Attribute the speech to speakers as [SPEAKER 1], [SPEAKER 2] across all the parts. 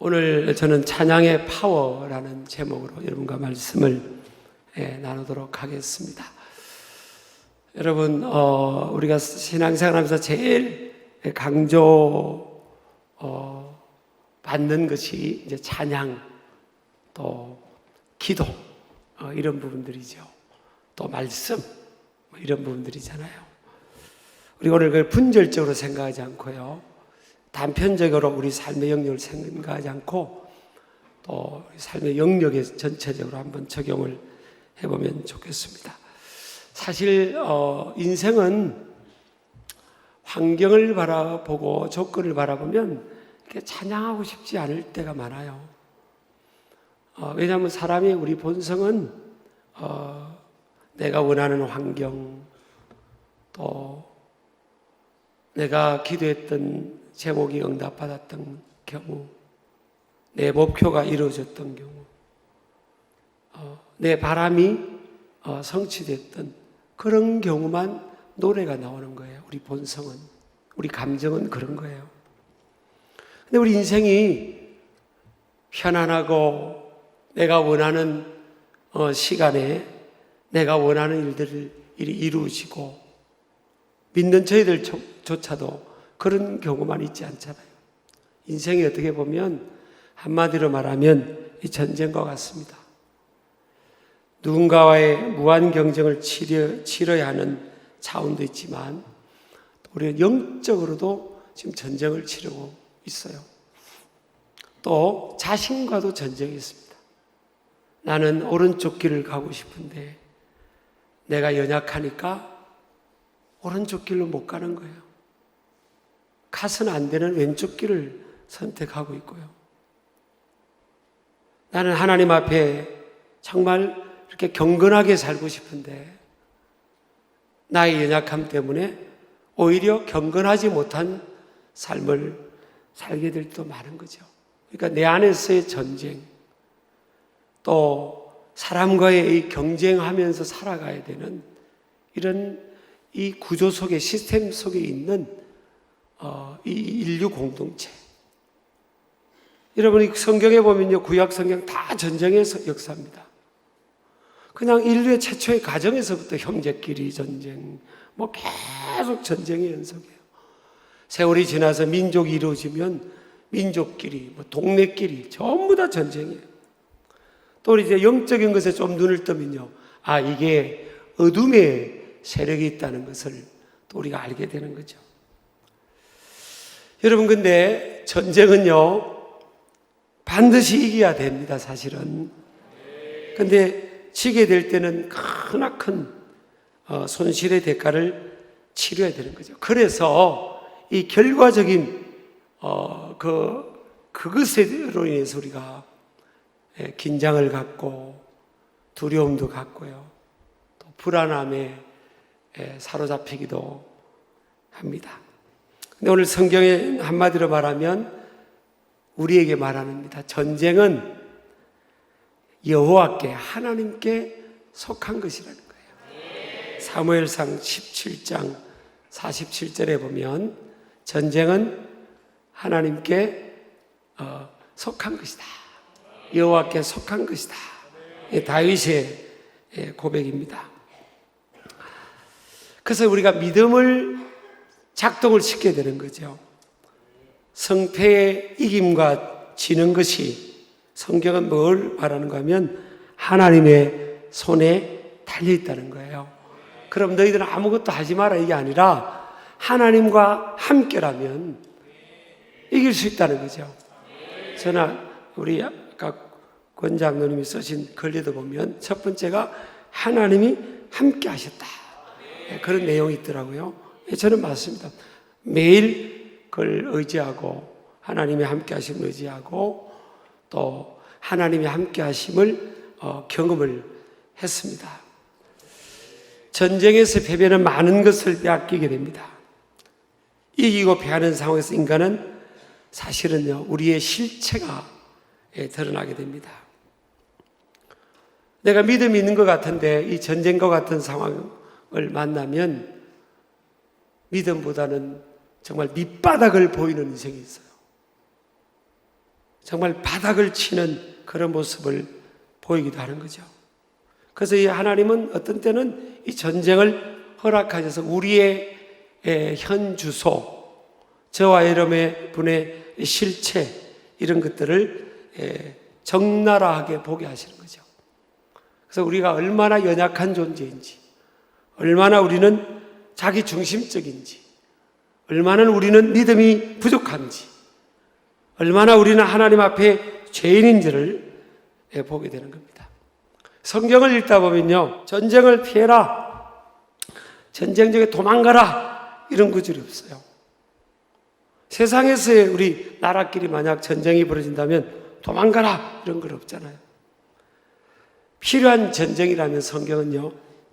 [SPEAKER 1] 오늘 저는 찬양의 파워라는 제목으로 여러분과 말씀을 나누도록 하겠습니다. 여러분, 우리가 신앙생활하면서 제일 강조 받는 것이 이제 찬양, 또 기도, 이런 부분들이죠. 또 말씀, 이런 부분들이잖아요. 우리가 오늘 그걸 분절적으로 생각하지 않고요, 단편적으로 우리 삶의 영역을 생각하지 않고 또 삶의 영역에 전체적으로 한번 적용을 해보면 좋겠습니다. 사실 인생은 환경을 바라보고 조건을 바라보면 이렇게 찬양하고 싶지 않을 때가 많아요. 왜냐하면 사람이, 우리 본성은 내가 원하는 환경, 또 내가 기도했던 제목이 응답받았던 경우, 내 목표가 이루어졌던 경우, 내 바람이 성취됐던 그런 경우만 노래가 나오는 거예요. 우리 본성은, 우리 감정은 그런 거예요. 근데 우리 인생이 편안하고 내가 원하는 시간에 내가 원하는 일들이 이루어지고 믿는 저희들조차도 그런 경우만 있지 않잖아요. 인생이 어떻게 보면 한마디로 말하면 이 전쟁과 같습니다. 누군가와의 무한 경쟁을 치러야 하는 차원도 있지만 우리는 영적으로도 지금 전쟁을 치르고 있어요. 또 자신과도 전쟁이 있습니다. 나는 오른쪽 길을 가고 싶은데 내가 연약하니까 오른쪽 길로 못 가는 거예요. 가서는 안 되는 왼쪽 길을 선택하고 있고요. 나는 하나님 앞에 정말 이렇게 경건하게 살고 싶은데 나의 연약함 때문에 오히려 경건하지 못한 삶을 살게 될 때도 많은 거죠. 그러니까 내 안에서의 전쟁, 또 사람과의 이 경쟁하면서 살아가야 되는 이런 이 구조 속에, 시스템 속에 있는 이 인류 공동체. 여러분이 성경에 보면요, 구약 성경 다 전쟁의 역사입니다. 그냥 인류의 최초의 가정에서부터 형제끼리 전쟁, 계속 전쟁의 연속이에요. 세월이 지나서 민족이 이루어지면 민족끼리, 동네끼리 전부 다 전쟁이에요. 또 우리 이제 영적인 것에 좀 눈을 뜨면요, 이게 어둠의 세력이 있다는 것을 또 우리가 알게 되는 거죠. 여러분, 근데 전쟁은요, 반드시 이겨야 됩니다, 사실은. 근데 지게 될 때는 크나큰 손실의 대가를 치러야 되는 거죠. 그래서 이 결과적인 그것으로 인해서 우리가 긴장을 갖고 두려움도 갖고요, 또 불안함에 사로잡히기도 합니다. 근데 오늘 성경에 한마디로 말하면 우리에게 말합니다. 전쟁은 여호와께, 하나님께 속한 것이라는 거예요. 사무엘상 17장 47절에 보면 전쟁은 하나님께 속한 것이다, 여호와께 속한 것이다. 다윗의 고백입니다. 그래서 우리가 믿음을 작동을 시켜야 되는 거죠. 성패의 이김과 지는 것이, 성경은 뭘 말하는가 하면 하나님의 손에 달려있다는 거예요. 그럼 너희들은 아무것도 하지 마라, 이게 아니라 하나님과 함께라면 이길 수 있다는 거죠. 저는 우리 아까 권장로님이 쓰신 글에도 보면 첫 번째가 하나님이 함께 하셨다, 그런 내용이 있더라고요. 저는 맞습니다. 매일 그걸 의지하고, 하나님의 함께 하심을 의지하고, 또 하나님의 함께 하심을 경험을 했습니다. 전쟁에서 패배는 많은 것을 빼앗기게 됩니다. 이기고 패하는 상황에서 인간은 사실은요, 우리의 실체가 드러나게 됩니다. 내가 믿음이 있는 것 같은데 이 전쟁과 같은 상황을 만나면 믿음보다는 정말 밑바닥을 보이는 인생이 있어요. 정말 바닥을 치는 그런 모습을 보이기도 하는 거죠. 그래서 이 하나님은 어떤 때는 이 전쟁을 허락하셔서 우리의 현 주소, 저와 여러분의 분의 실체 이런 것들을 적나라하게 보게 하시는 거죠. 그래서 우리가 얼마나 연약한 존재인지, 얼마나 우리는 자기 중심적인지, 얼마나 우리는 믿음이 부족한지, 얼마나 우리는 하나님 앞에 죄인인지를 보게 되는 겁니다. 성경을 읽다 보면요, 전쟁을 피해라, 전쟁 중에 도망가라 이런 구절이 없어요. 세상에서의 우리 나라끼리 만약 전쟁이 벌어진다면 도망가라 이런 건 없잖아요. 필요한 전쟁이라면 성경은요,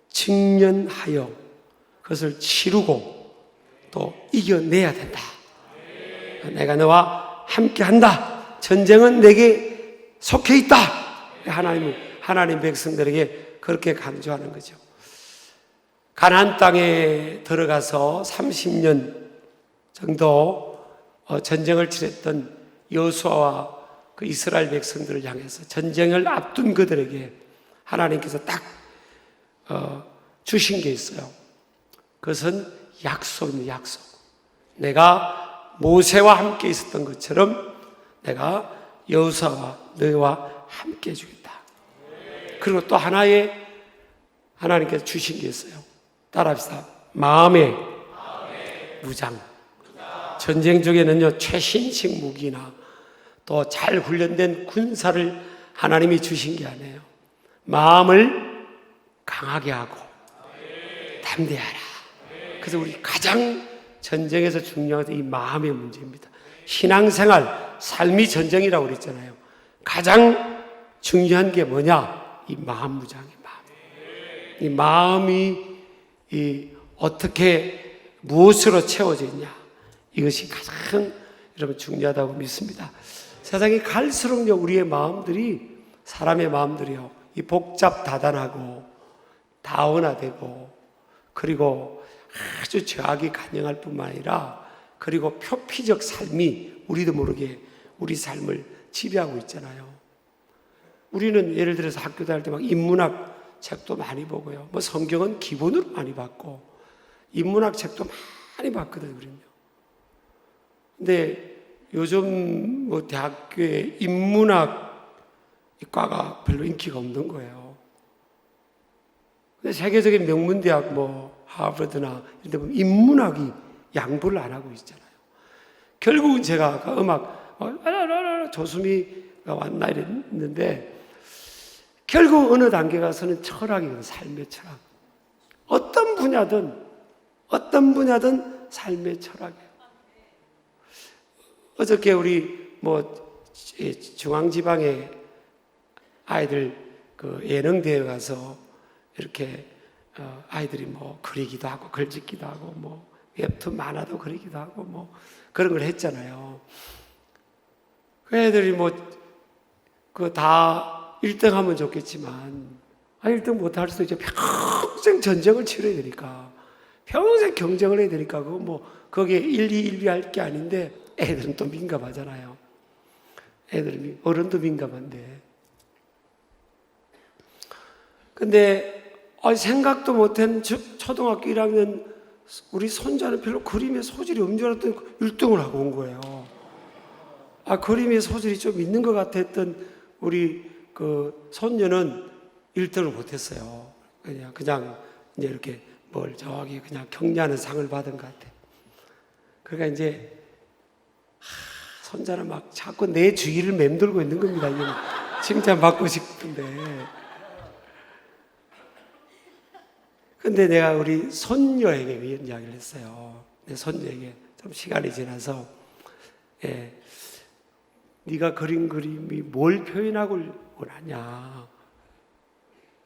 [SPEAKER 1] 직면하여 그것을 치르고 또 이겨내야 된다. 내가 너와 함께 한다. 전쟁은 내게 속해 있다. 하나님 백성들에게 그렇게 강조하는 거죠. 가나안 땅에 들어가서 30년 정도 전쟁을 치렀던 여호수아와 그 이스라엘 백성들을 향해서 전쟁을 앞둔 그들에게 하나님께서 딱 주신 게 있어요. 그것은 약속입니다. 약속. 내가 모세와 함께 있었던 것처럼 내가 여호수아와 너희와 함께 해주겠다. 그리고 또 하나의 하나님께서 주신 게 있어요. 따라합시다. 마음의 무장. 전쟁 중에는요, 최신식 무기나 또 잘 훈련된 군사를 하나님이 주신 게 아니에요. 마음을 강하게 하고 담대하라. 그래서 우리 가장 전쟁에서 중요한 것은 이 마음의 문제입니다. 신앙생활, 삶이 전쟁이라고 그랬잖아요. 가장 중요한 게 뭐냐? 이 마음 무장의 마음. 이 마음이 어떻게 무엇으로 채워져 있냐? 이것이 가장 여러분 중요하다고 믿습니다. 세상이 갈수록요, 우리의 마음들이, 사람의 마음들이요, 이 복잡다단하고 다원화되고, 그리고 아주 죄악이 간영할 뿐만 아니라, 그리고 표피적 삶이 우리도 모르게 우리 삶을 지배하고 있잖아요. 우리는 예를 들어서 학교 다닐 때 막 인문학 책도 많이 보고요. 뭐 성경은 기본으로 많이 봤고, 인문학 책도 많이 봤거든요, 그럼요. 근데 요즘 뭐 대학교에 인문학 과가 별로 인기가 없는 거예요. 근데 세계적인 명문대학 뭐 하버드나 이런 데 보면 인문학이 양보를 안 하고 있잖아요. 결국은 제가 아까 음악 조수미가 왔나 이랬는데 결국 어느 단계 가서는 철학이거든요. 삶의 철학. 어떤 분야든 삶의 철학이에요. 어저께 우리 뭐 중앙지방에 아이들 그 예능대회 가서 이렇게 아이들이 뭐 그리기도 하고 글짓기도 하고 뭐 웹툰 만화도 그리기도 하고 뭐 그런 걸 했잖아요. 그 애들이 뭐 그 다 1등 하면 좋겠지만 1등 못할 수도 있죠. 평생 전쟁을 치러야 되니까, 평생 경쟁을 해야 되니까 그거 뭐 거기에 1, 2, 1, 2 할 게 아닌데 애들은 또 민감하잖아요. 애들은 어른도 민감한데. 근데 생각도 못한 초등학교 1학년 우리 손자는 별로 그림에 소질이 없는 줄 알았더니 1등을 하고 온 거예요. 그림에 소질이 좀 있는 것 같아 했던 우리 그 손녀는 1등을 못했어요. 그냥 이제 이렇게 뭘 저기 그냥 격려하는 상을 받은 것 같아. 그러니까 이제 손자는 막 자꾸 내 주위를 맴돌고 있는 겁니다. 칭찬받고 싶은데. 근데 내가 우리 손녀에게 이런 이야기를 했어요. 내 손녀에게 좀 시간이 지나서, 네가 그린 그림이 뭘 표현하고 원하냐.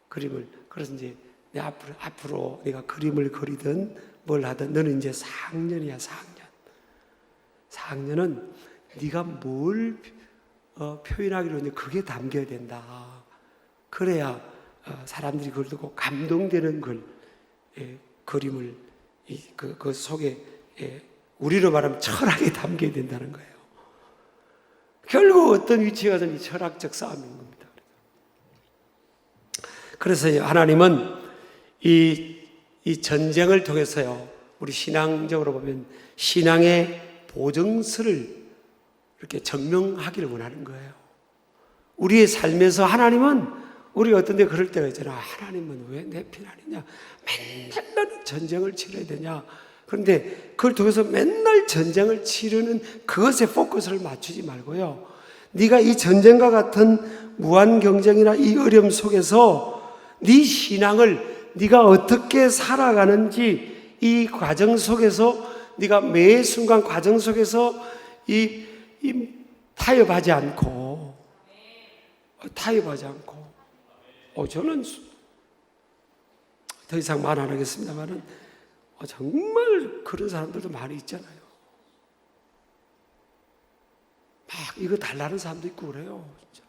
[SPEAKER 1] 그림을. 그래서 이제 내 앞으로 네가 그림을 그리든 뭘 하든 너는 이제 4학년이야, 4학년. 4학년은 네가 뭘 표현하기로 했는데 그게 담겨야 된다. 그래야 사람들이 그걸 듣고 감동되는 걸, 그림을 그 속에 우리로 말하면 철학이 담겨야 된다는 거예요. 결국 어떤 위치에 가든 철학적 싸움인 겁니다. 그래서 하나님은 이 전쟁을 통해서요, 우리 신앙적으로 보면 신앙의 보증서를 이렇게 증명하기를 원하는 거예요. 우리의 삶에서 하나님은, 우리가 어떤 데 그럴 때가 있잖아. 하나님은 왜 내 편 아니냐? 맨날 나는 전쟁을 치러야 되냐? 그런데 그걸 통해서 맨날 전쟁을 치르는 그것에 포커스를 맞추지 말고요, 네가 이 전쟁과 같은 무한 경쟁이나 이 어려움 속에서 네 신앙을 네가 어떻게 살아가는지, 이 과정 속에서 네가 매 순간 과정 속에서 이 타협하지 않고 저는 더 이상 말 안 하겠습니다만은 정말 그런 사람들도 많이 있잖아요. 막 이거 달라는 사람도 있고 그래요. 진짜.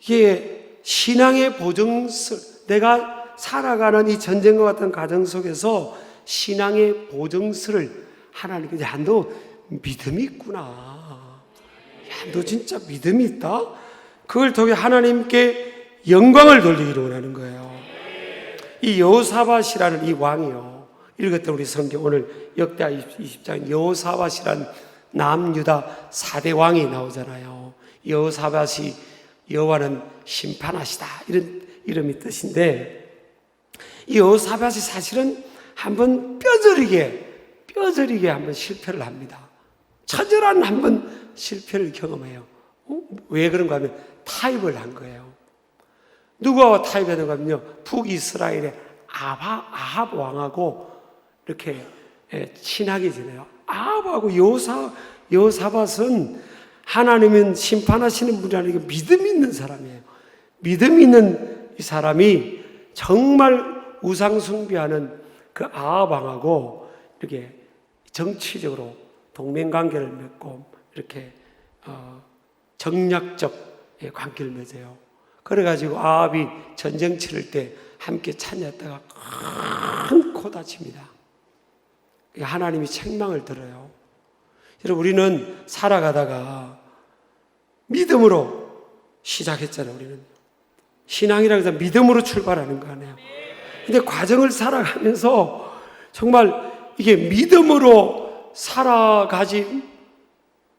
[SPEAKER 1] 이게 신앙의 보증서, 내가 살아가는 이 전쟁과 같은 과정 속에서 신앙의 보증서를 하나님께, 야, 너 믿음이 있구나. 야, 너 진짜 믿음이 있다? 그걸 통해 하나님께 영광을 돌리기를 원하는 거예요. 이 여호사밧이라는 이 왕이요, 읽었던 우리 성경 오늘 역대하 20장 여호사밧이란 남유다 4대 왕이 나오잖아요. 여호사밧이 여호와는 심판하시다, 이런 이름이 뜻인데, 이 여호사밧이 사실은 한번 뼈저리게 한번 실패를 합니다. 처절한 한번 실패를 경험해요. 왜 그런가 하면 타협을 한 거예요. 누구와 타협했는가 하면요, 북이스라엘의 아합 왕하고 이렇게 친하게 지내요. 아합하고 여호사밧은 하나님은 심판하시는 분이 아니고 믿음 있는 사람이에요. 믿음 있는 이 사람이 정말 우상 숭배하는 그 아합 왕하고 이렇게 정치적으로 동맹관계를 맺고 이렇게 정략적 관계를 맺어요. 그래가지고 아합이 전쟁 치를 때 함께 찬양했다가 큰 코 다칩니다. 하나님이 책망을 들어요. 여러분, 우리는 살아가다가 믿음으로 시작했잖아요. 우리는 신앙이라고 해서 믿음으로 출발하는 거 아니에요. 근데 과정을 살아가면서 정말 이게 믿음으로 살아가지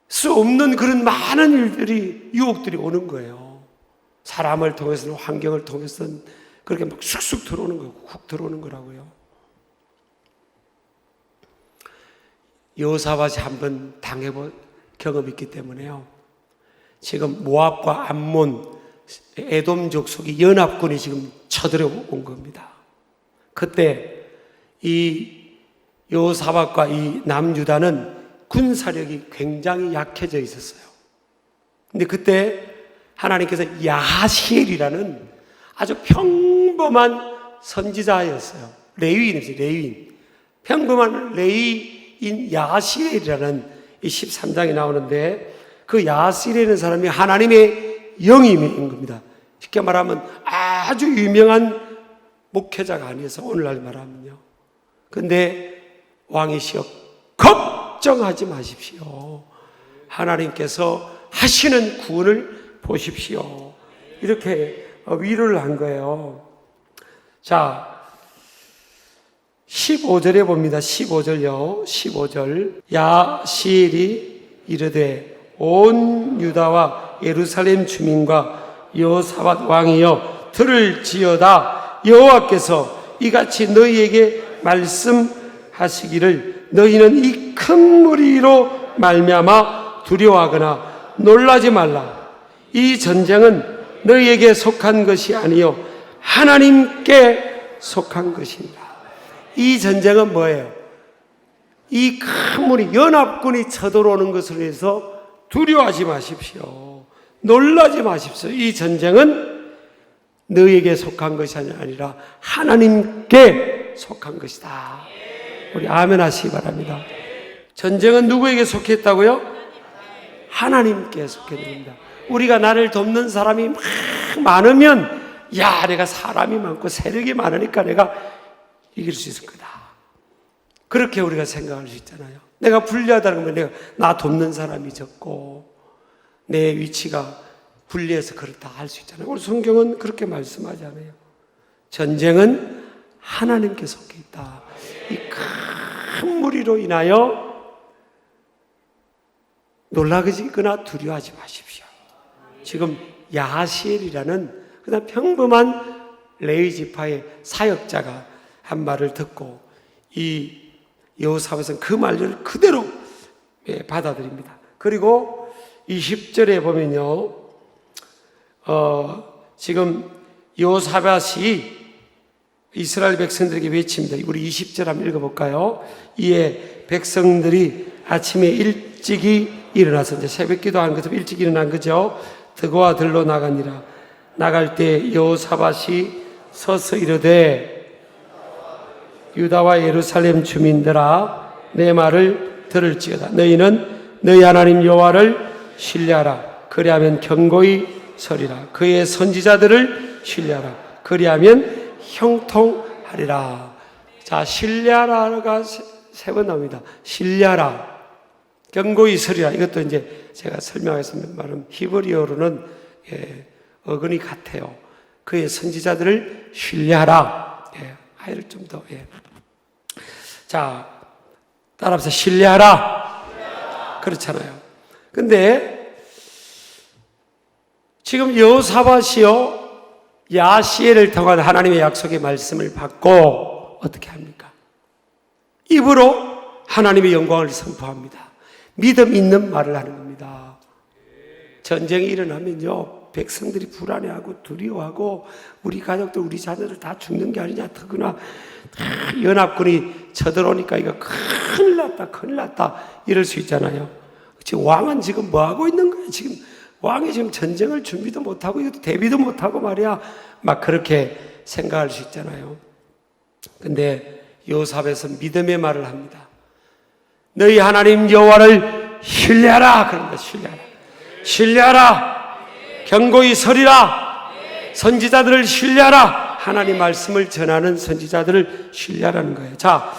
[SPEAKER 1] 수 없는 그런 많은 일들이, 유혹들이 오는 거예요. 사람을 통해서는, 환경을 통해서는 그렇게 막 쑥쑥 들어오는 거예요. 훅 들어오는 거라고요. 여호사밧이 한번 당해본 경험이 있기 때문에요, 지금 모압과 암몬, 에돔 족속이 연합군이 지금 쳐들어온 겁니다. 그때 이 여호사밧과 이 남유다는 군사력이 굉장히 약해져 있었어요. 근데 그때 하나님께서 야하시엘이라는 아주 평범한 선지자였어요. 레위인이죠, 레위인. 평범한 레위인 야하시엘이라는 이 13장이 나오는데, 그 야하시엘이라는 사람이 하나님의 영임인 겁니다. 쉽게 말하면 아주 유명한 목회자가 아니어서 오늘날 말하면요. 근데 왕이시여, 걱정하지 마십시오. 하나님께서 하시는 구원을 보십시오. 이렇게 위로를 한 거예요. 자, 15절에 봅니다. 15절요. 15절. 야시엘이 이르되 온 유다와 예루살렘 주민과 여호사밧 왕이여 들을지어다. 여호와께서 이같이 너희에게 말씀하시기를 너희는 이 큰 무리로 말미암아 두려워하거나 놀라지 말라. 이 전쟁은 너희에게 속한 것이 아니요 하나님께 속한 것입니다. 이 전쟁은 뭐예요? 이 큰 무리, 연합군이 쳐들어오는 것을 위해서 두려워하지 마십시오. 놀라지 마십시오. 이 전쟁은 너희에게 속한 것이 아니라 하나님께 속한 것이다. 우리 아멘 하시기 바랍니다. 전쟁은 누구에게 속했다고요? 하나님께 속해 됩니다. 우리가 나를 돕는 사람이 막 많으면, 야, 내가 사람이 많고 세력이 많으니까 내가 이길 수 있을 거다. 그렇게 우리가 생각할 수 있잖아요. 내가 불리하다는 건 나 돕는 사람이 적고 내 위치가 불리해서 그렇다 할 수 있잖아요. 우리 성경은 그렇게 말씀하지 않아요. 전쟁은 하나님께 속해 있다. 이 큰 무리로 인하여 놀라거나 두려워하지 마십시오. 지금 야하시엘이라는 그냥 평범한 레위 지파의 사역자가 한 말을 듣고 이 여호사밧은 그 말을 그대로 받아들입니다. 그리고 20절에 보면요, 지금 여호사밧이 이스라엘 백성들에게 외칩니다. 우리 20절 한번 읽어볼까요? 이에 백성들이 아침에 일찍이 일어나서 이제 새벽 기도하는 것처럼 일찍 일어난 거죠. 드고와 들로 나가니라. 나갈 때 여호사밧이 서서 이르되 유다와 예루살렘 주민들아 내 말을 들을지어다. 너희는 너희 하나님 여호와를 신뢰하라. 그리하면 견고히 서리라. 그의 선지자들을 신뢰하라. 그리하면 형통하리라. 자, 신뢰하라가 세 번 나옵니다. 신뢰하라. 견고히 서리라. 이것도 이제 제가 설명했습니다. 말은 히브리어로는 어근이 같아요. 그의 선지자들을 신뢰하라. 아이를 좀 더. 자, 따라합시다. 신뢰하라. 그렇잖아요. 근데 지금 여호사밧이요, 야시엘을 통한 하나님의 약속의 말씀을 받고 어떻게 합니까? 입으로 하나님의 영광을 선포합니다. 믿음 있는 말을 하는 겁니다. 전쟁이 일어나면요, 백성들이 불안해하고 두려워하고 우리 가족들, 우리 자녀들 다 죽는 게 아니냐, 더구나 연합군이 쳐들어오니까 이거 큰일 났다 이럴 수 있잖아요. 지금 왕은 지금 뭐 하고 있는 거예요? 지금 왕이 지금 전쟁을 준비도 못하고 이것도 대비도 못하고 말이야, 막 그렇게 생각할 수 있잖아요. 근데 여호사밧은 믿음의 말을 합니다. 너희 하나님 여호와를 신뢰하라. 그런다. 신뢰하라. 견고히 서리라. 선지자들을 신뢰하라. 하나님 말씀을 전하는 선지자들을 신뢰하라는 거예요. 자,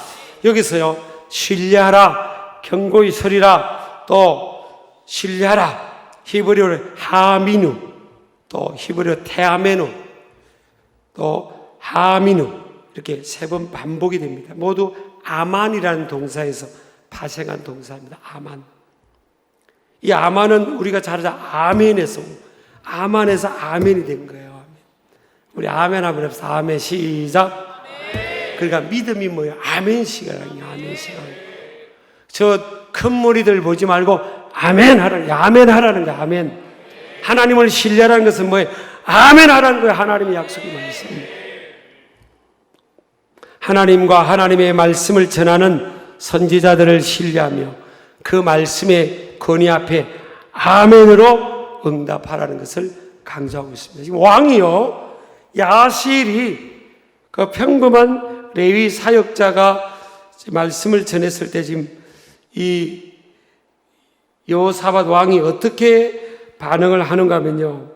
[SPEAKER 1] 여기서요, 신뢰하라, 견고히 서리라, 또 신뢰하라, 히브리어로 하미누, 또 히브리어 테아메누, 또 하미누, 이렇게 세 번 반복이 됩니다. 모두 아만이라는 동사에서 파생한 동사입니다. 아만. 이 아만은 우리가 잘 알죠. 아멘에서, 아만에서 아멘이 된 거예요. 아멘. 우리 아멘 한번 해봅시다. 아멘. 시작. 아멘. 그러니까 믿음이 뭐예요? 아멘 시간이에요. 아멘 시간. 저 큰 무리들 보지 말고 아멘 하라는 거예요. 아멘 하라는 거예요. 아멘. 하나님을 신뢰하라는 것은 뭐예요? 아멘 하라는 거예요. 하나님의 약속이 말씀입니다. 하나님과 하나님의 말씀을 전하는 선지자들을 신뢰하며 그 말씀의 권위 앞에 아멘으로 응답하라는 것을 강조하고 있습니다. 지금 왕이요, 야시엘이 그 평범한 레위 사역자가 말씀을 전했을 때 지금 이 여호사밧 왕이 어떻게 반응을 하는가 하면요,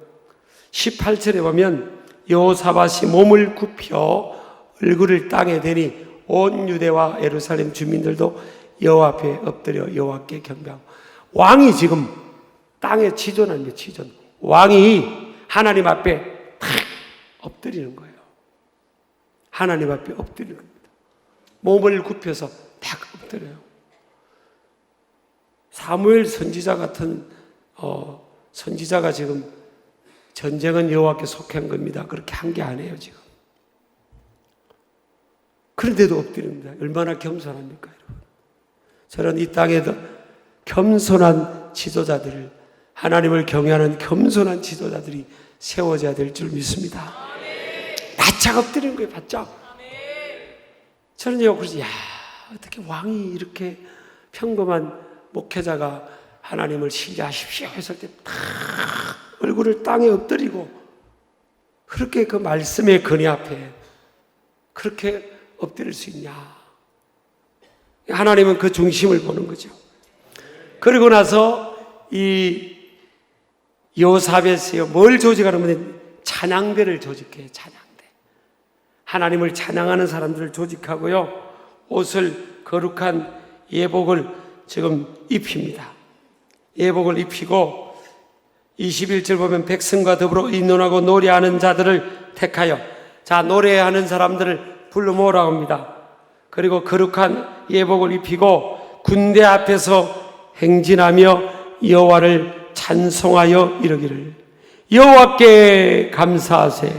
[SPEAKER 1] 18절에 보면 여호사밧이 몸을 굽혀 얼굴을 땅에 대니 온 유대와 예루살렘 주민들도 여호와 앞에 엎드려 여호와께 경배하고, 왕이 지금 땅에 치존합니다. 치존. 왕이 하나님 앞에 탁 엎드리는 거예요. 하나님 앞에 엎드리는 겁니다. 몸을 굽혀서 탁 엎드려요. 사무엘 선지자 같은 선지자가 지금 전쟁은 여호와께 속한 겁니다. 그렇게 한 게 아니에요 지금. 그런데도 엎드립니다. 얼마나 겸손합니까, 여러분? 저는 이 땅에도 겸손한 지도자들을, 하나님을 경외하는 겸손한 지도자들이 세워져야 될 줄 믿습니다. 바짝 엎드리는 거예요, 바짝. 저는요, 그래서, 어떻게 왕이 이렇게 평범한 목회자가 하나님을 신뢰하십시오 했을 때 탁 얼굴을 땅에 엎드리고 그렇게 그 말씀의 근위 앞에 그렇게 엎드릴 수 있냐. 하나님은 그 중심을 보는 거죠. 그리고 나서 이 여호사밧이요, 뭘 조직하냐면 찬양대를 조직해요. 찬양대. 하나님을 찬양하는 사람들을 조직하고요, 옷을 거룩한 예복을 지금 입힙니다. 예복을 입히고 21절 보면 백성과 더불어 의논하고 노래하는 자들을 택하여, 자, 노래하는 사람들을 불러 모으라고 합니다. 그리고 거룩한 예복을 입히고 군대 앞에서 행진하며 여호와를 찬송하여 이르기를 여호와께 감사하세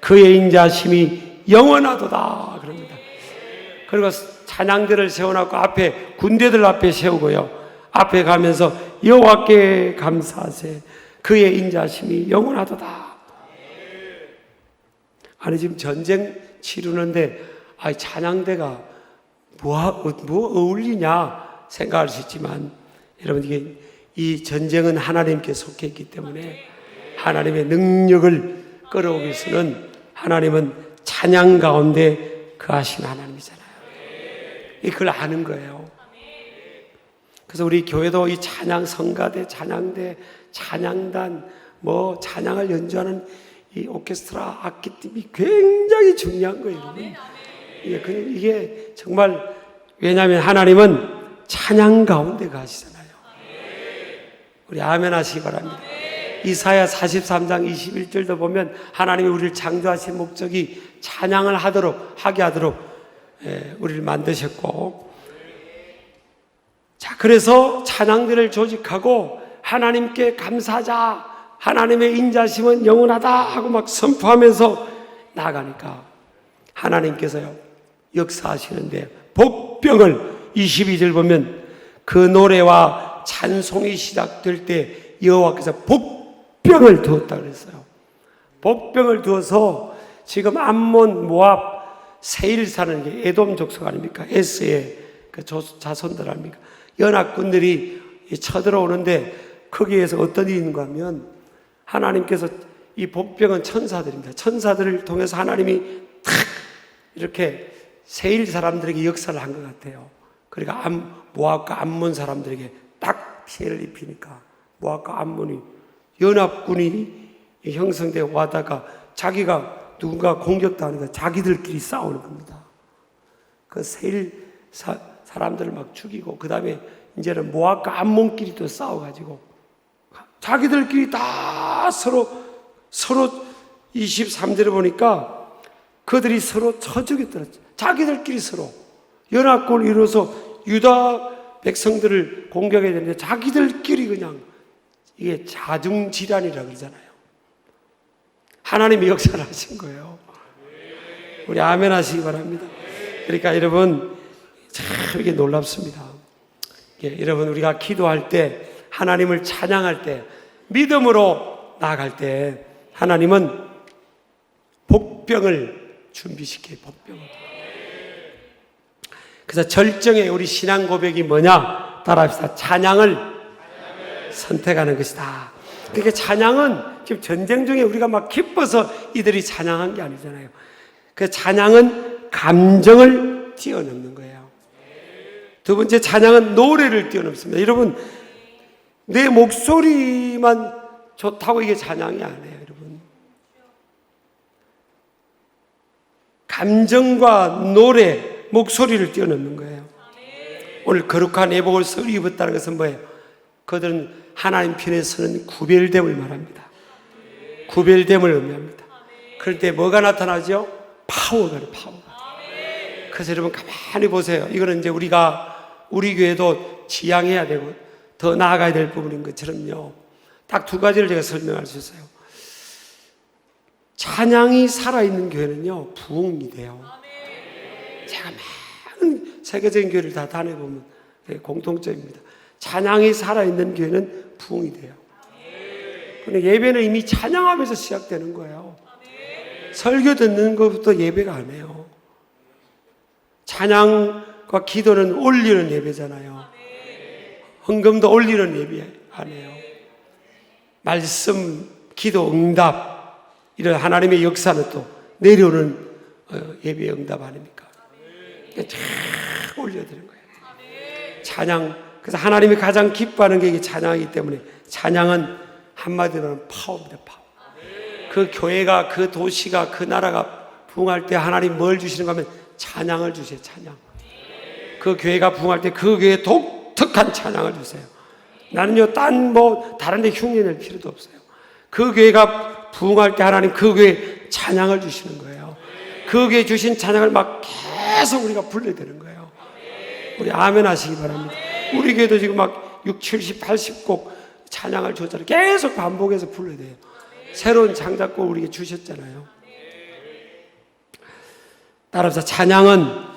[SPEAKER 1] 그의 인자심이 영원하도다 그럽니다. 그리고 찬양들을 세워놓고 앞에 군대들 앞에 세우고요, 앞에 가면서 여호와께 감사하세 그의 인자심이 영원하도다. 아니 지금 전쟁 치르는데 찬양대가 뭐 어울리냐 생각할 수 있지만, 여러분 이게 이 전쟁은 하나님께 속해 있기 때문에 하나님의 능력을 끌어오기 위해서는 하나님은 찬양 가운데 거하신 하나님이잖아요. 그걸 아는 거예요. 그래서 우리 교회도 이 찬양 성가대, 찬양대, 찬양단, 뭐 찬양을 연주하는 이 오케스트라 악기팀이 굉장히 중요한 거예요, 여러분. 이게 정말, 왜냐하면 하나님은 찬양 가운데 가시잖아요. 우리 아멘 하시기 바랍니다. 이사야 43장 21절도 보면 하나님이 우리를 창조하신 목적이 찬양을 하게 하도록 우리를 만드셨고, 자, 그래서 찬양들을 조직하고 하나님께 감사하자, 하나님의 인자심은 영원하다 하고 막 선포하면서 나가니까 하나님께서요 역사하시는데, 복병을 22절 보면 그 노래와 찬송이 시작될 때 여호와께서 복병을 두었다 그랬어요. 복병을 두어서 지금 암몬, 모압, 세일 사는 게 에돔 족속 아닙니까? 에스의 그 자손들 아닙니까? 연합군들이 쳐들어오는데 거기에서 어떤 일이 있는가 하면 하나님께서, 이 복병은 천사들입니다. 천사들을 통해서 하나님이 탁 이렇게 세일 사람들에게 역사를 한 것 같아요. 그러니까 모압과 암몬 사람들에게 딱 피해를 입히니까 모압과 암몬이 연합군이 형성되어 와다가 자기가 누군가 공격당하니까 자기들끼리 싸우는 겁니다. 그 세일 사람들을 막 죽이고, 그 다음에 이제는 모압과 암몬끼리 또 싸워가지고 자기들끼리 다 서로 23절에 보니까 그들이 서로 쳐죽였더라. 자기들끼리 서로 연합군을 이루어서 유다 백성들을 공격해야 되는데 자기들끼리 그냥, 이게 자중질환이라 그러잖아요. 하나님이 역사를 하신 거예요. 우리 아멘 하시기 바랍니다. 그러니까 여러분 참 이게 놀랍습니다. 여러분 우리가 기도할 때, 하나님을 찬양할 때, 믿음으로 나아갈 때 하나님은 복병을 준비시켜요. 복병을. 그래서 절정의 우리 신앙 고백이 뭐냐? 따라합시다. 찬양을 선택하는 것이다. 그러니까 찬양은 지금 전쟁 중에 우리가 막 기뻐서 이들이 찬양한 게 아니잖아요. 그 찬양은 감정을 뛰어넘는 거예요. 두 번째, 찬양은 노래를 뛰어넘습니다. 여러분, 내 목소리만 좋다고 이게 찬양이 아니에요, 여러분. 감정과 노래, 목소리를 뛰어넘는 거예요. 오늘 거룩한 예복을 입었다는 것은 뭐예요? 그들은 하나님 편에 서는 구별됨을 말합니다. 구별됨을 의미합니다. 그럴 때 뭐가 나타나죠? 파워가, 파워가. 그래서 여러분 가만히 보세요. 이거는 이제 우리 교회도 지향해야 되고 더 나아가야 될 부분인 것처럼요, 딱 두 가지를 제가 설명할 수 있어요. 찬양이 살아있는 교회는요 부흥이 돼요. 제가 많은 세계적인 교회를 다 다녀보면 공통점입니다. 찬양이 살아있는 교회는 부흥이 돼요. 근데 예배는 이미 찬양하면서 시작되는 거예요. 설교 듣는 것부터 예배가 아니에요. 찬양과 기도는 올리는 예배잖아요. 헌금도 올리는 예배 아니에요. 말씀, 기도, 응답, 이런 하나님의 역사는 또 내려오는 예배 응답 아닙니까? 쫙 올려드리는 거예요. 찬양. 그래서 하나님이 가장 기뻐하는 게 이게 찬양이기 때문에, 찬양은 한마디로는 파워입니다. 파워. 그 교회가, 그 도시가, 그 나라가 부흥할 때 하나님 뭘 주시는가 하면 찬양을 주세요. 찬양. 그 교회가 부흥할 때 그 교회에 독특한 찬양을 주세요. 나는요 다른 데 흉내낼 필요도 없어요. 그 교회가 부흥할 때 하나님 그 교회에 찬양을 주시는 거예요. 그 교회에 주신 찬양을 막 계속 우리가 불러야 되는 거예요. 우리 아멘 하시기 바랍니다. 우리 교회도 지금 막 6, 70, 80곡 찬양을 줬잖아요. 계속 반복해서 불러야 돼요. 새로운 창작곡 우리에게 주셨잖아요. 따라서 찬양은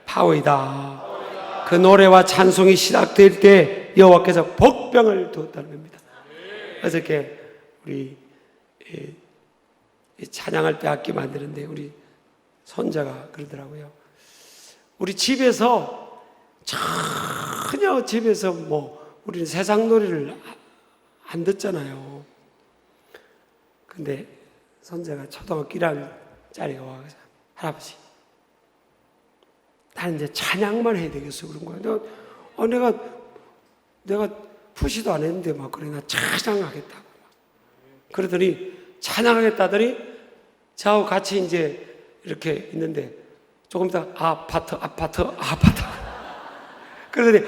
[SPEAKER 1] 파워이다. 그 노래와 찬송이 시작될 때 여호와께서 복병을 두었다는 겁니다. 어저께 우리 찬양할 때 악기 만드는데 우리 손자가 그러더라고요. 우리 집에서 전혀 집에서 우리는 세상 노래를 안 듣잖아요. 근데 손자가 초등학교 1학년짜리가 와서 할아버지, 나는 이제 찬양만 해야 되겠어 그런 거야. 내가 푸시도 안 했는데 막 그래 나 찬양하겠다고. 그러더니 찬양하겠다더니 저하고 같이 이제 이렇게 있는데 조금 더 아파트. 그러더니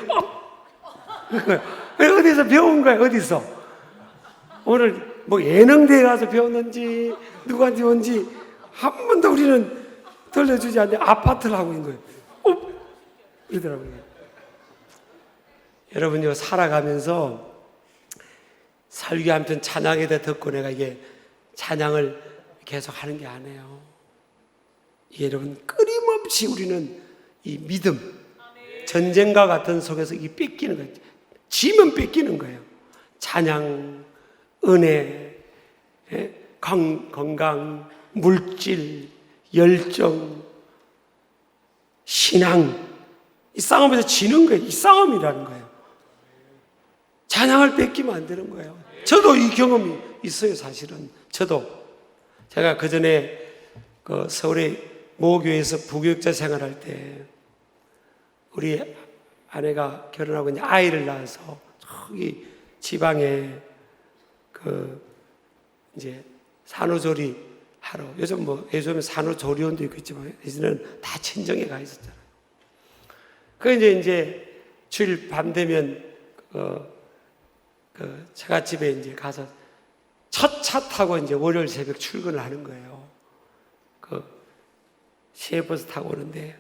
[SPEAKER 1] 어디서 배운 거야? 어디서? 오늘 예능대회 가서 배웠는지 누구한테 온지 한 번도 우리는 들려주지 않는데 아파트를 하고 있는 거예요. 그러더라고요. 여러분요 살아가면서 설교 한 편 찬양에다 듣고 내가 이게 찬양을 계속 하는 게 아니에요. 여러분 끊임없이 우리는 이 믿음, 전쟁과 같은 속에서 이 뺏기는 거예요. 지면 뺏기는 거예요. 찬양, 은혜, 건강, 물질, 열정, 신앙, 이 싸움에서 지는 거예요. 이 싸움이라는 거예요. 찬양을 뺏기면 안 되는 거예요. 저도 이 경험이 있어요. 사실은 제가 그 전에 서울의 모교에서 부교육자 생활할 때 우리 아내가 결혼하고 이제 아이를 낳아서 저기 지방에 이제 산후조리 하러 요즘은 산후조리원도 있겠지만 예전에는 다 친정에 가 있었잖아요. 이제 주일 밤 되면 처갓집에 이제 가서 첫 차 타고 이제 월요일 새벽 출근을 하는 거예요. 시외버스 타고 오는데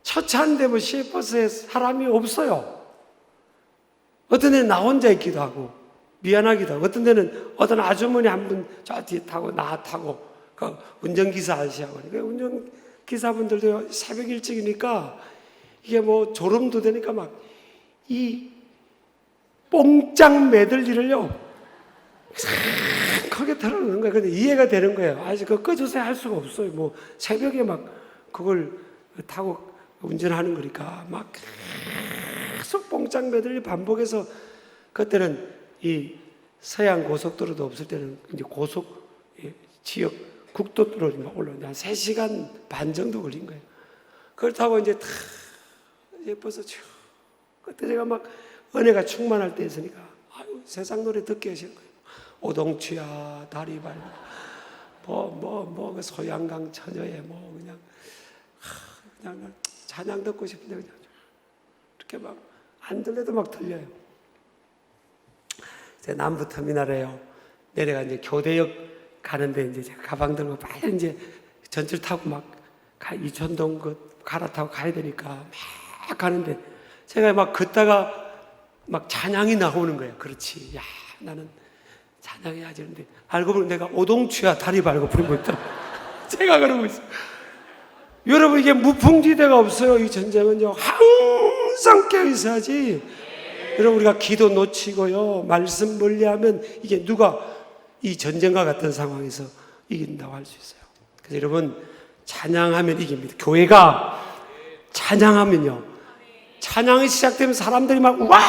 [SPEAKER 1] 첫 차인데 시외버스에 사람이 없어요. 어떤 데는 나 혼자 있기도 하고 미안하기도 하고 어떤 데는 어떤 아주머니 한 분 저 뒤에 타고 나 타고 운전기사 아저씨하고 운전기사분들도 새벽 일찍이니까 이게 졸음 돋으니까 막 이 뽕짝 매들리를요 크게 틀어놓는 거예요. 근데 이해가 되는 거예요. 아직 꺼주세요 할 수가 없어요. 새벽에 막 그걸 타고 운전하는 거니까 막 계속 뽕짝 매들리 반복해서 그때는 이 서양 고속도로도 없을 때는 이제 지역 국도도로 올라오는데 한 3시간 반 정도 걸린 거예요. 그걸 타고 이제 다 예뻐서 그때 제가 막 은혜가 충만할 때였으니까 세상 노래 듣게 하시는 거예요. 오동추야 다리 밟고 소양강 처녀에 그냥 찬양 듣고 싶은데 그냥 이렇게 막 안 들려도 막 들려요. 제가 남부터미널에요. 내려가 이제 교대역 가는데 이제 제가 가방 들고 빨리 이제 전철 타고 막 이천동 갈아타고 가야 되니까 막 가는데 제가 막 걷다가 막 찬양이 나오는 거예요. 그렇지. 야, 나는 찬양해야지. 그런데 알고 보니 내가 오동추야 다리 밟고 부른 거 있더라고요. 제가 그러고 있어요. 여러분 이게 무풍지대가 없어요. 이 전쟁은요. 항상 깨어 있어야지. 여러분 우리가 기도 놓치고요. 말씀 멀리하면 이게 누가 이 전쟁과 같은 상황에서 이긴다고 할 수 있어요. 그래서 여러분 찬양하면 이깁니다. 교회가 찬양하면요. 찬양이 시작되면 사람들이 막 와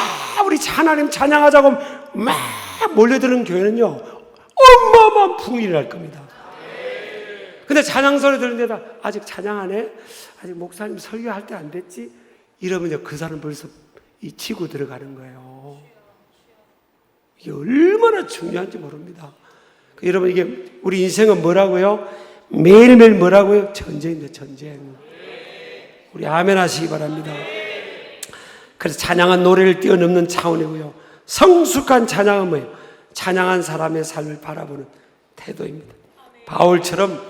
[SPEAKER 1] 우리 하나님 찬양하자고 막 몰려드는 교회는요. 어마어마한 부흥이 일어날 겁니다. 근데 찬양 소리 들은 데다 아직 찬양 안 해? 아직 목사님 설교할 때 안 됐지? 이러면 그 사람 벌써 치고 들어가는 거예요. 이게 얼마나 중요한지 모릅니다. 여러분 이게 우리 인생은 뭐라고요? 매일매일 뭐라고요? 전쟁입니다. 전쟁. 우리 아멘 하시기 바랍니다. 그래서 찬양은 노래를 뛰어넘는 차원이고요. 성숙한 찬양은 뭐예요? 찬양한 사람의 삶을 바라보는 태도입니다. 바울처럼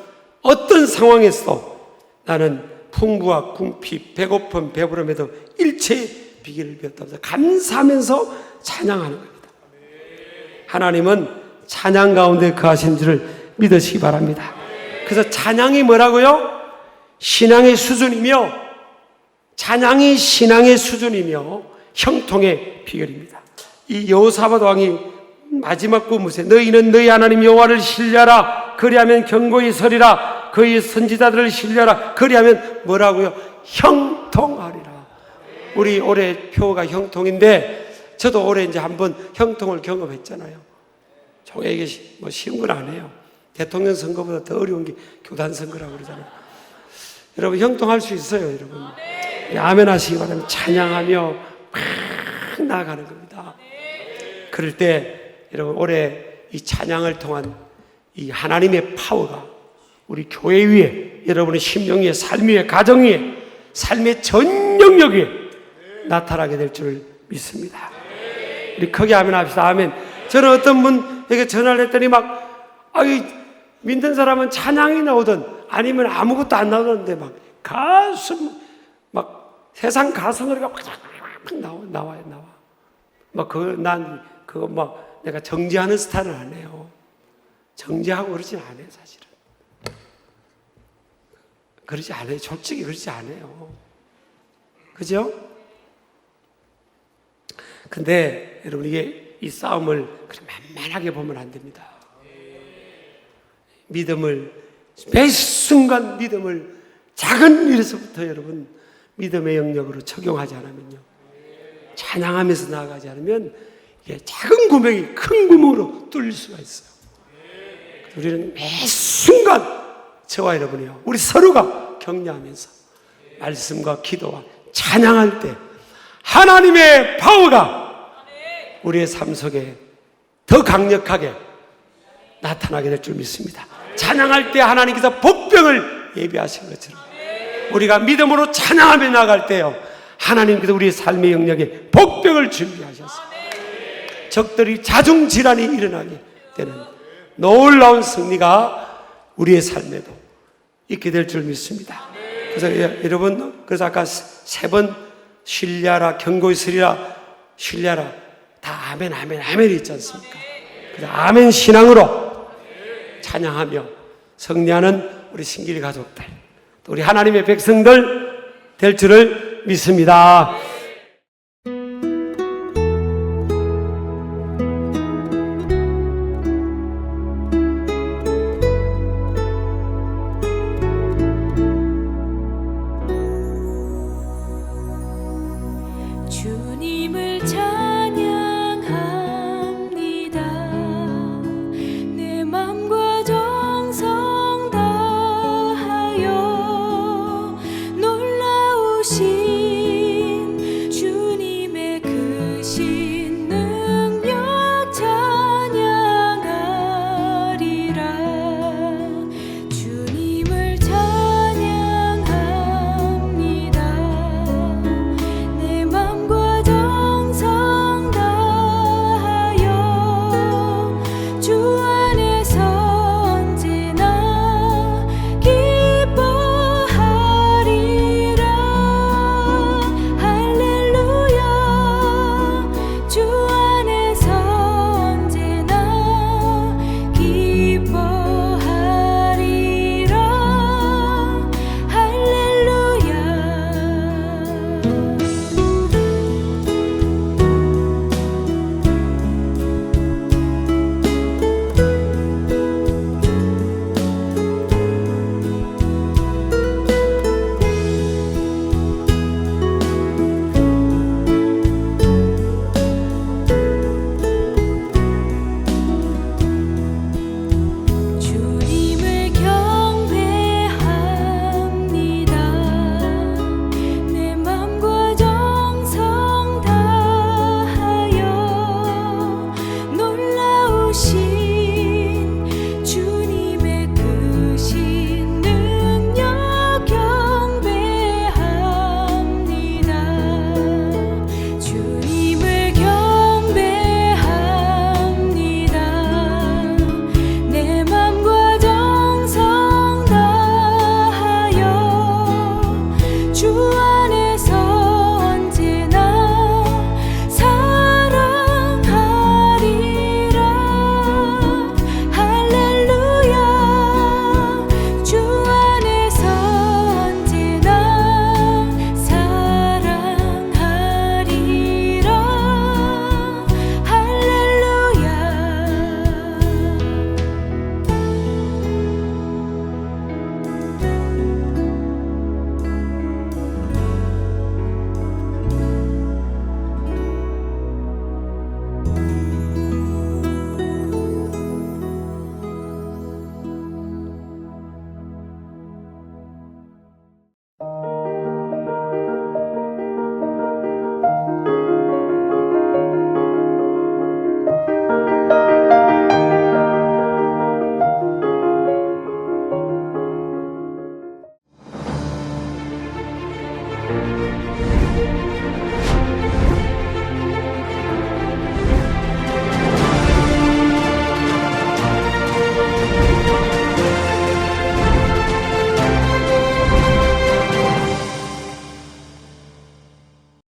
[SPEAKER 1] 어떤 상황에서도 나는 풍부와 궁핍, 배고픔, 배부름에도 일체의 비결을 배웠다면서 감사하면서 찬양하는 겁니다. 하나님은 찬양 가운데 거하신 줄을 믿으시기 바랍니다. 그래서 찬양이 뭐라고요? 신앙의 수준이며, 찬양이 신앙의 수준이며 형통의 비결입니다. 이 여호사밧 왕이 마지막 구무새 너희는 너희 하나님 여호와를 신뢰하라 그리하면 견고히 서리라 그의 선지자들을 신뢰하라 그리하면 뭐라고요? 형통하리라. 우리 올해 표가 형통인데 저도 올해 이제 한번 형통을 경험했잖아요. 종에게 뭐 쉬운 건 아니에요. 대통령 선거보다 더 어려운 게 교단 선거라고 그러잖아요. 여러분 형통할 수 있어요, 여러분. 아멘 하시기 바랍니다. 찬양하며 막 나아가는 겁니다. 그럴 때 여러분 올해 이 찬양을 통한 이 하나님의 파워가 우리 교회 위에, 여러분의 심령 위에, 삶 위에, 가정 위에, 삶의 전 영역 위에 나타나게 될 줄 믿습니다. 우리 크게 아멘 합시다. 아멘. 저는 어떤 분에게 전화를 했더니 믿는 사람은 찬양이 나오든 아니면 아무것도 안 나오는데 막 가슴 막 세상 가슴노래가 막 나와요. 막 그거 막 내가 정지하는 스타일은 아니에요. 정지하고 그러진 않아요, 사실은. 그러지 않아요. 솔직히 그러지 않아요. 그죠? 근데 여러분 이게 이 싸움을 그렇게 만만하게 보면 안 됩니다. 믿음을 매 순간 믿음을 작은 일에서부터 여러분 믿음의 영역으로 적용하지 않으면요, 찬양하면서 나아가지 않으면 이게 작은 구멍이 큰 구멍으로 뚫릴 수가 있어요. 우리는 매 순간 저와 여러분이요, 우리 서로가 격려하면서 말씀과 기도와 찬양할 때 하나님의 파워가 우리의 삶 속에 더 강력하게 나타나게 될 줄 믿습니다. 찬양할 때 하나님께서 복병을 예비하신 것처럼 우리가 믿음으로 찬양하며 나갈 때요, 하나님께서 우리의 삶의 영역에 복병을 준비하셨습니다. 적들이 자중질환이 일어나게 되는 놀라운 승리가 우리의 삶에도 있게 될 줄 믿습니다. 그래서 여러분, 그래서 아까 3번 신뢰하라, 견고히 서리라, 신뢰하라, 다 아멘, 아멘, 아멘이 있지 않습니까? 그래서 아멘 신앙으로 찬양하며 승리하는 우리 신길이 가족들, 또 우리 하나님의 백성들 될 줄을 믿습니다.
[SPEAKER 2] 주